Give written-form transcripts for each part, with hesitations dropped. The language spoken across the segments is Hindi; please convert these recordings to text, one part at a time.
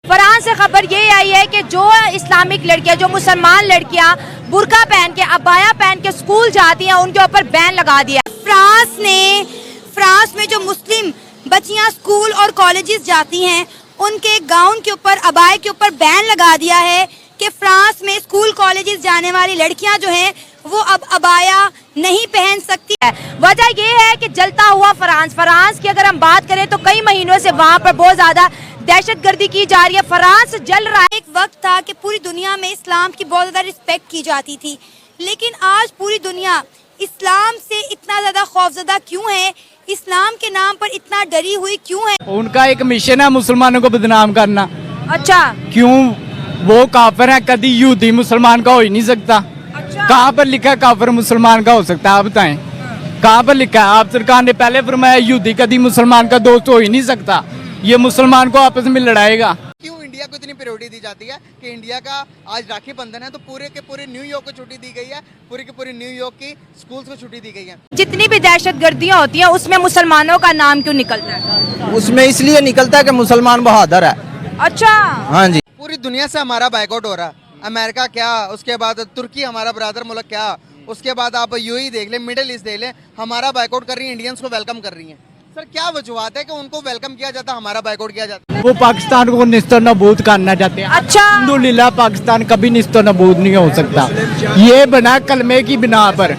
फ्रांस से खबर ये आई है कि जो इस्लामिक लड़कियां, जो मुसलमान लड़कियां बुर्का पहन के, अबाया पहन के स्कूल जाती हैं, उनके ऊपर बैन लगा दिया। फ्रांस में जो मुस्लिम बच्चियां स्कूल और कॉलेजेस जाती हैं, उनके गाउन के ऊपर, अबाया के ऊपर बैन लगा दिया है कि फ्रांस में स्कूल कॉलेजेस जाने वाली लड़कियां जो हैं वो अब अबाया नहीं पहन सकती है। वजह यह है कि जलता हुआ फ्रांस की अगर हम बात करें तो कई महीनों से वहाँ पर बहुत ज्यादा दहशतगर्दी की जा रही है। फ्रांस जल रहा है। एक वक्त था कि पूरी दुनिया में इस्लाम की बहुत ज्यादा रिस्पेक्ट की जाती थी, लेकिन आज पूरी दुनिया इस्लाम से इतना ज्यादा खौफजदा क्यों है? इस्लाम के नाम पर इतना डरी हुई क्यों है? उनका एक मिशन है मुसलमानों को बदनाम करना। अच्छा, क्यों? वो काफिर है, कभी यहूदी मुसलमान का हो ही नहीं सकता। अच्छा। कहाँ पर लिखा है काफिर मुसलमान का हो सकता है? आप बताएं, कहाँ पर लिखा है? आप सरकार ने पहले फरमाया यहूदी कभी मुसलमान का दोस्त हो ही नहीं सकता, ये मुसलमान को आपस में लड़ाएगा। क्यों इंडिया को इतनी प्रायोरिटी दी जाती है कि इंडिया का आज राखी बंधन है तो पूरे के पूरे न्यूयॉर्क को छुट्टी दी गई है, पूरे के पूरे न्यूयॉर्क की स्कूल्स को छुट्टी दी गई है। जितनी भी दहशतगर्दियाँ होती है उसमें मुसलमानों का नाम क्यों निकलता है? उसमें इसलिए निकलता है कि मुसलमान बहादुर है। अच्छा, हाँ जी। पूरी दुनिया से हमारा बाइकआउट हो रहा है। अमेरिका क्या, उसके बाद तुर्की हमारा ब्रदर मुल्क क्या, उसके बाद आप यूएई देख लें, मिडिल ईस्ट देख लें, हमारा बाइकआउट कर रही है, इंडियंस को वेलकम कर रही है। सर क्या वजूहत है कि उनको वेलकम किया जाता है, हमारा बाइकआउट किया जाता है? वो पाकिस्तान को निस्तो नबूद करना चाहते हैं। अच्छा। अल्हम्दुलिल्लाह पाकिस्तान कभी निस्तो नबूद नहीं हो सकता। ये बना कलमे की बिना पर,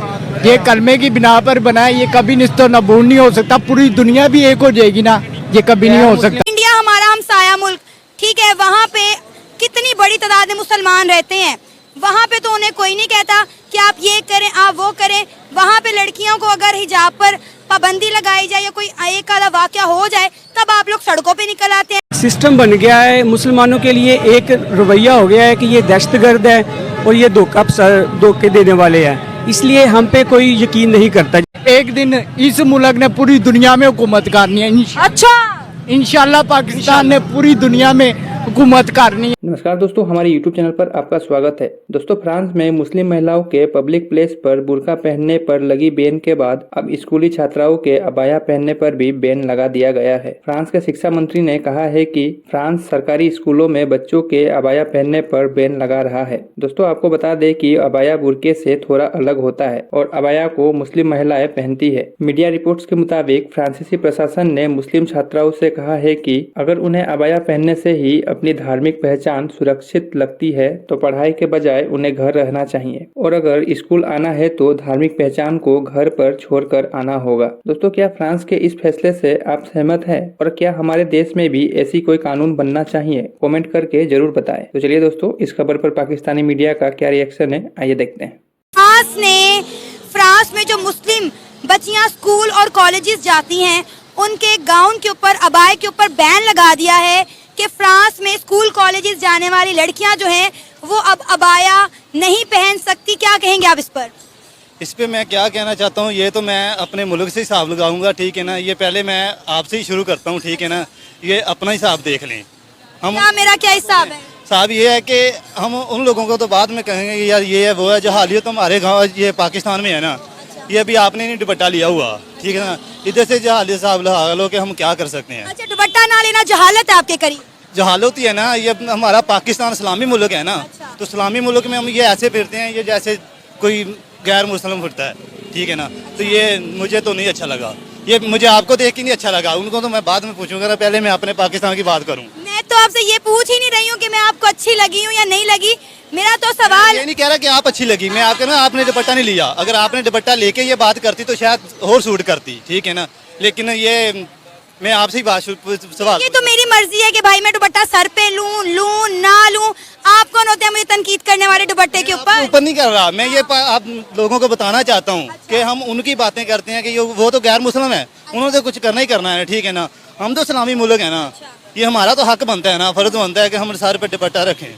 ये कलमे की बिना पर बना है, ये कभी निस्तो नबूद नहीं हो सकता। पूरी दुनिया भी एक हो जाएगी ना, ये कभी नहीं हो सकता। इंडिया हमारा हमसाया मुल्क, ठीक है, वहाँ पे कितनी बड़ी तादाद में मुसलमान रहते हैं, वहाँ पे तो उन्हें कोई नहीं कहता कि आप ये करें, आप वो करें। वहाँ पे लड़कियों को अगर हिजाब पर पाबंदी लगाई जाए या कोई एक आधा वाकया हो जाए, तब आप लोग सड़कों पे निकल आते हैं। सिस्टम बन गया है, मुसलमानों के लिए एक रवैया हो गया है कि ये दहशतगर्द है और ये धोखे देने वाले हैं, इसलिए हम पे कोई यकीन नहीं करता। एक दिन इस मुल्क ने पूरी दुनिया में हुकूमत करनी है। अच्छा, इंशाल्लाह पाकिस्तान ने पूरी दुनिया में हुकूमत करनी है। नमस्कार दोस्तों, हमारे YouTube चैनल पर आपका स्वागत है। दोस्तों, फ्रांस में मुस्लिम महिलाओं के पब्लिक प्लेस पर बुर्का पहनने पर लगी बैन के बाद अब स्कूली छात्राओं के अबाया पहनने पर भी बैन लगा दिया गया है। फ्रांस के शिक्षा मंत्री ने कहा है कि फ्रांस सरकारी स्कूलों में बच्चों के अबाया पहनने पर बैन लगा रहा है। दोस्तों, आपको बता दें कि अबाया बुर्के से थोड़ा अलग होता है और अबाया को मुस्लिम महिलाएं पहनती है। मीडिया रिपोर्ट्स के मुताबिक फ्रांसीसी प्रशासन ने मुस्लिम छात्राओं से कहा है कि अगर उन्हें अबाया पहनने से ही अपनी धार्मिक पहचान सुरक्षित लगती है तो पढ़ाई के बजाय उन्हें घर रहना चाहिए, और अगर स्कूल आना है तो धार्मिक पहचान को घर पर छोड़कर आना होगा। दोस्तों, क्या फ्रांस के इस फैसले से आप सहमत हैं और क्या हमारे देश में भी ऐसी कोई कानून बनना चाहिए? कमेंट करके जरूर बताएं। तो चलिए दोस्तों, इस खबर पर पाकिस्तानी मीडिया का क्या रिएक्शन है, आइए देखते हैं। फ्रांस में जो मुस्लिम बच्चियां स्कूल और कॉलेजेस जाती हैं, उनके गाउन के ऊपर, अबाया के ऊपर बैन लगा दिया है कि फ्रांस में स्कूल कॉलेजेस जाने वाली लड़कियां जो हैं वो अब अबाया नहीं पहन सकती। क्या कहेंगे आप इस पर? इस पे मैं क्या कहना चाहता हूँ, ये तो मैं अपने मुल्क से हिसाब लगाऊंगा, ठीक है ना। ये पहले मैं आपसे ही शुरू करता हूँ, ठीक है ना। ये अपना हिसाब देख लें। मेरा क्या हिसाब है? हिसाब ये है कि हम उन लोगों को तो बाद में कहेंगे कि यार ये है वो है। जो हालिया तो हमारे गाँव ये पाकिस्तान में है ना, ये अभी आपने नहीं दुपट्टा लिया हुआ, ठीक है ना। इधर से जहालिया साहब लगा लो कि हम क्या कर सकते हैं। अच्छा, दुपट्टा ना लेना जहालत है आपके करीब? जहालत ही है ना, ये हमारा पाकिस्तान इस्लामी मुल्क है ना। अच्छा। तो इस्लामी मुल्क में हम ये ऐसे फिरते हैं, ये जैसे कोई गैर मुस्लिम फिरता है, ठीक है ना। तो ये मुझे तो नहीं अच्छा लगा, ये मुझे आपको देख के नहीं अच्छा लगा। उनको तो मैं बाद में पूछूंगा ना, पहले मैं अपने पाकिस्तान की बात करूँ। मैं तो आपसे ये पूछ ही नहीं रही हूँ कि मैं आपको अच्छी लगी हूँ या नहीं लगी। मेरा तो सवाल ये नहीं कह रहा कि आप अच्छी लगी, मैं आपके ना आपने दुपट्टा नहीं लिया। अगर आपने दुपट्टा लेके ये बात करती तो शायद और सूट करती, ठीक है ना। लेकिन ये मैं आपसे ही सवाल, ये तो मेरी मर्जी है कि भाई मैं दुपट्टा सर पे लूं ना लूं। आप कौन होते हैं मुझे तनकीद करने वाले दुपट्टे के ऊपर नहीं कर रहा मैं। ये आप लोगों को बताना चाहता हूँ कि हम उनकी बातें करते हैं कि वो तो गैर मुस्लिम है, उन्होंने तो कुछ करना ही करना है, ठीक है ना। हम तो इस्लामी मुल्क है ना, ये हमारा तो हक बनता है ना, फर्ज बनता है कि हम सर पे दुपट्टा रखें।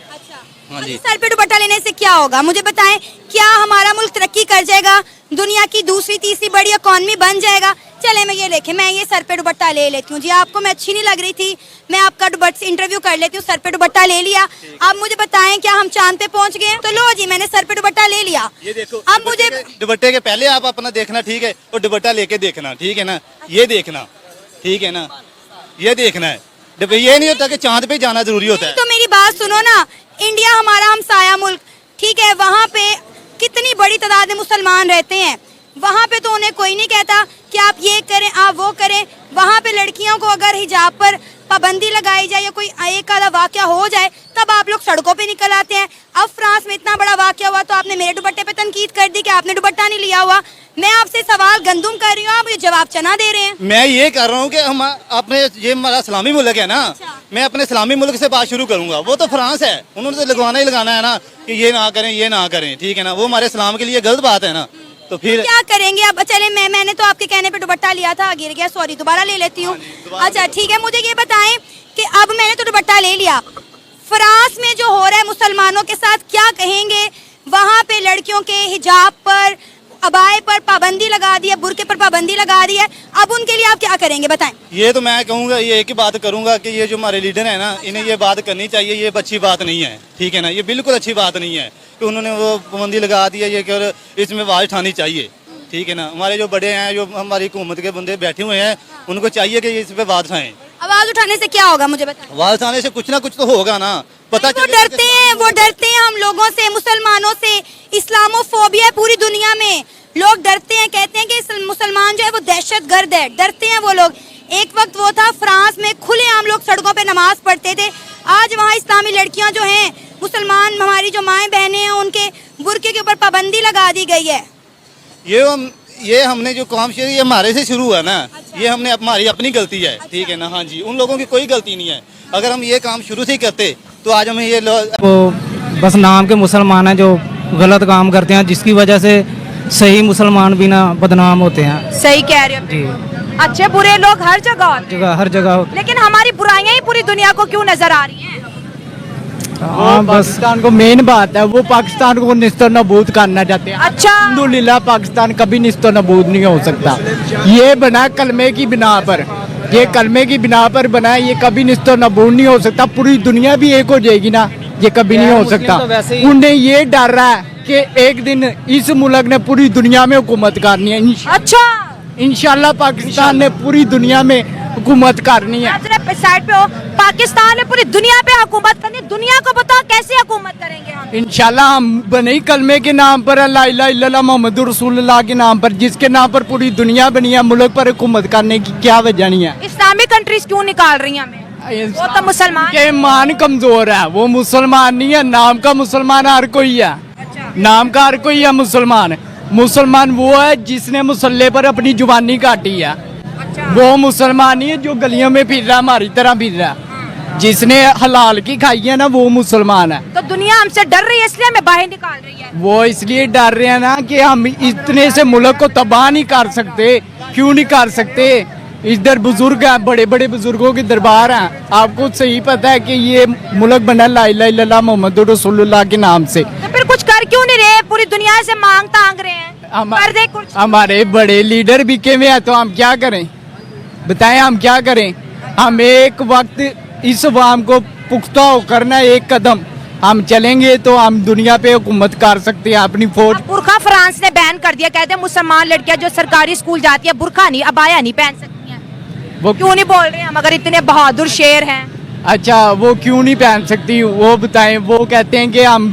हाँ जी। सर पे दुपट्टा लेने से क्या होगा मुझे बताएं? क्या हमारा मुल्क तरक्की कर जाएगा? दुनिया की दूसरी तीसरी बड़ी इकॉनमी बन जाएगा? चले मैं ये लेके मैं ये सर पे दुपट्टा ले लेती हूँ जी। आपको मैं अच्छी नहीं लग रही थी, मैं आपका दुपट्टा इंटरव्यू कर लेती हूँ, सर पे दुपट्टा ले लिया। अब मुझे बताएं क्या हम चांद पे पहुँच गए? तो लो जी, मैंने सर पे दुपट्टा ले लिया। ये देखो, अब मुझे दुपट्टे के पहले आप अपना देखना, ठीक है, और दुपट्टा लेके देखना, ठीक है ना। ये देखना, ठीक है ना, ये देखना है। ये नहीं होता कि चांद पे जाना जरूरी होता है। तो मेरी बात सुनो ना, इंडिया हमारा हमसाया मुल्क, ठीक है, वहाँ पे कितनी बड़ी तादाद में मुसलमान रहते हैं, वहाँ पे तो उन्हें कोई नहीं कहता कि आप ये करें आप वो करें। वहाँ पे लड़कियों को अगर हिजाब पर पाबंदी लगाई जाए या कोई एक आधा वाकया हो जाए तब आप लोग सड़कों पे निकल आते हैं। अब फ्रांस में इतना बड़ा वाकया हुआ तो आपने मेरे दुपट्टे पे तनकीद कर दी कि आपने दुपट्टा नहीं लिया हुआ। मैं आपसे सवाल गंदुम कर रही हूँ, आप मुझे जवाब चना दे रहे हैं। मैं ये कर रहा हूँ कि हम अपने, ये हमारा इस्लामी मुल्क है ना, मैं अपने इस्लामी मुल्क से बात शुरू करूंगा। वो तो फ्रांस है, उन्होंने तो लगवाना ही लगाना है ना कि ये ना करें ये ना करें, ठीक है ना। वो हमारे इस्लाम के लिए गलत बात है ना, तो फिर क्या करेंगे अब? चले मैंने तो आपके कहने पे दुपट्टा लिया था, गिर गया, सॉरी, दोबारा ले लेती हूँ। अच्छा ठीक है, मुझे ये बताएं कि अब मैंने तो दुपट्टा ले लिया, फ्रांस में जो हो रहा है मुसलमानों के साथ क्या कहेंगे? वहाँ पे लड़कियों के हिजाब पर अबाए पर पाबंदी लगा दी है, बुरके पर पाबंदी लगा दी है, अब उनके लिए आप क्या करेंगे बताएं? ये तो मैं कहूँगा, ये एक ही बात करूंगा कि ये जो हमारे लीडर है ना, इन्हें ये बात करनी चाहिए। ये अच्छी बात नहीं है, ठीक है ना, ये बिल्कुल अच्छी बात नहीं है कि उन्होंने वो पाबंदी लगा दी है। ये कि इसमें आवाज उठानी चाहिए, ठीक है ना। हमारे जो बड़े हैं, जो हमारी हुकूमत के बंदे बैठे हुए हैं, उनको चाहिए कि इस पे आवाज उठाएं। आवाज उठाने से क्या होगा मुझे बताएं? आवाज उठाने से कुछ ना कुछ तो होगा ना, पता वो डरते हैं, वो डरते हैं हम लोगों से, मुसलमानों से। इस्लामोफोबिया है पूरी दुनिया में, लोग डरते हैं, कहते हैं कि मुसलमान जो है वो दहशतगर्द है, डरते हैं वो लोग। एक वक्त वो था फ्रांस में खुलेआम लोग सड़कों पे नमाज पढ़ते थे, आज वहाँ इस्लामी लड़कियाँ जो हैं, मुसलमान हमारी जो माएँ बहनें हैं, उनके बुरके के ऊपर पाबंदी लगा दी गई है। ये हमने जो काम शुरू, ये हमारे से शुरू हुआ ना। ये हमने हमारी अपनी गलती है, ठीक है ना। हाँ जी, उन लोगों की कोई गलती नहीं है। अगर हम ये काम शुरू से ही करते तो आज हमें ये वो बस नाम के मुसलमान हैं जो गलत काम करते हैं, जिसकी वजह से सही मुसलमान भी ना बदनाम होते हैं। सही कह रहे हो जी, अच्छे बुरे लोग हर जगह होते हैं, हर जगह होते लेकिन हमारी बुराइयां ही पूरी दुनिया को क्यों नजर आ रही हैं? हैं। वो हाँ बस पाकिस्तान को मेन बात है, वो पाकिस्तान को निस्तो नबूद करना चाहते हैं। अच्छा। अल्हम्दुलिल्लाह पाकिस्तान कभी निस्तो नबूद नहीं हो सकता। ये बना कलमे की बिना पर, ये कलमे की बिना पर बना है, ये कभी निस्तो नबूद नहीं हो सकता। पूरी दुनिया भी एक हो जाएगी ना, ये कभी नहीं हो सकता। उन्हें ये डर रहा है कि एक दिन इस मुल्क ने पूरी दुनिया में हुकूमत करनी है। अच्छा, इंशाल्लाह पाकिस्तान ने पूरी दुनिया में हुकूमत करनी है। साइड पे हो, पाकिस्तान ने पूरी दुनिया पे हुकूमत करनी, दुनिया को बताओ कैसे हुकूमत करेंगे हम? इंशाल्लाह हम बनी कलमे के नाम पर, ला इलाहा इल्लल्लाह मोहम्मदुर रसूलुल्लाह के नाम पर, जिसके नाम पर पूरी दुनिया बनी है, मुल्क पर हुकूमत करने की क्या वजह नहीं है? इस्लामिक कंट्रीज क्यों निकाल रही हैं हमें? वो तो मुसलमान के ईमान कमजोर है, वो मुसलमान नहीं है। नाम का मुसलमान हर कोई है, नाम का हर कोई है मुसलमान। मुसलमान वो है जिसने मुसल्ले पर अपनी जुबानी काटी है, वो मुसलमान नहीं है जो गलियों में फिर रहा है, हमारी तरह फिर रहा है। जिसने हलाल की खाई है ना, वो मुसलमान है। तो दुनिया हमसे डर रही है इसलिए हमें बाहर निकाल रही है। वो इसलिए डर रहे हैं ना कि हम इतने से मुल्क को तबाह नहीं कर सकते। क्यों नहीं कर सकते? इधर बुजुर्ग हैं, बड़े बड़े बुजुर्गों के दरबार हैं। आपको सही पता है कि ये मुल्क बना ला इलाहा इल्लल्लाह मोहम्मदुर रसूलुल्लाह के नाम से। तो फिर कुछ कर क्यों नहीं रहे? पूरी दुनिया से मांग तांग रहे हैं, कर दे कुछ। हमारे बड़े लीडर बिके हुए हैं, तो हम क्या करें? बताएं हम क्या करें? हम एक वक्त इस अवाम को पुख्ता होकर ना एक कदम हम चलेंगे तो हम दुनिया पे हुकूमत कर सकते हैं अपनी फौज। बुरखा फ्रांस ने बैन कर दिया, कहते हैं मुसलमान लड़कियां जो सरकारी स्कूल जाती है बुरखा नहीं, अबाया नहीं पहन सकती हैं। वो क्यों नहीं बोल रहे हम, अगर इतने बहादुर शेर हैं? अच्छा, वो क्यों नहीं पहन सकती वो बताएं? वो कहते हैं कि हम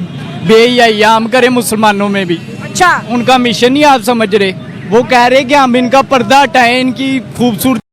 बेहयाम करें मुसलमानों में भी। अच्छा, उनका मिशन नहीं आप समझ रहे। वो कह रहे कि हम इनका पर्दा हटाएं, इनकी खूबसूरती